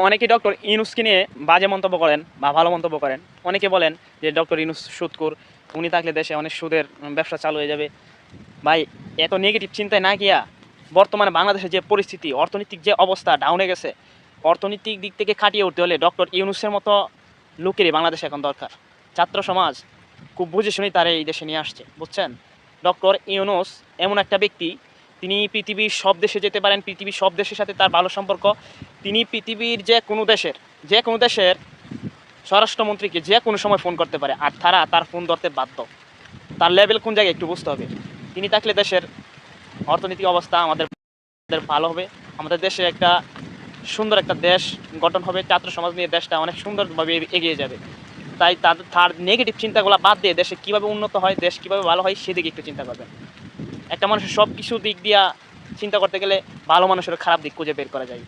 অনেকে ডক্টর ইউনূসকে নিয়ে বাজে মন্তব্য করেন বা ভালো মন্তব্য করেন। অনেকে বলেন যে ডক্টর ইউনূস সুদখোর, উনি থাকলে দেশে অনেক সুদের ব্যবসা চালু হয়ে যাবে। ভাই, এত নেগেটিভ চিন্তায় না গিয়া বর্তমানে বাংলাদেশের যে পরিস্থিতি, অর্থনৈতিক যে অবস্থা ডাউনে গেছে, অর্থনৈতিক দিক থেকে কাটিয়ে উঠতে হলে ডক্টর ইউনূসের মতো লোকেরই বাংলাদেশে এখন দরকার। ছাত্র সমাজ খুব বুঝে শুনেই তারা এই দেশে নিয়ে আসছে, বুঝছেন? ডক্টর ইউনূস এমন একটা ব্যক্তি, তিনি পৃথিবীর সব দেশে যেতে পারেন, পৃথিবীর সব দেশের সাথে তার ভালো সম্পর্ক। তিনি পৃথিবীর যে কোনো দেশের স্বরাষ্ট্রমন্ত্রীকে যে কোনো সময় ফোন করতে পারে, আর তার ফোন ধরতে বাধ্য। তার লেভেল কোন জায়গায় একটু বুঝতে হবে। তিনি থাকলে দেশের অর্থনৈতিক অবস্থা আমাদের ভালো হবে, আমাদের দেশে একটা সুন্দর একটা দেশ গঠন হবে, ছাত্র সমাজ নিয়ে দেশটা অনেক সুন্দরভাবে এগিয়ে যাবে। তাই তার নেগেটিভ চিন্তাগুলো বাদ দিয়ে দেশে কীভাবে উন্নত হয়, দেশ কীভাবে ভালো হয় সেদিকে একটু চিন্তা করবেন। একটা মানুষের সব কিছু দিক দিয়া চিন্তা করতে গেলে ভালো মানুষের খারাপ দিক খুঁজে বের করা যায়।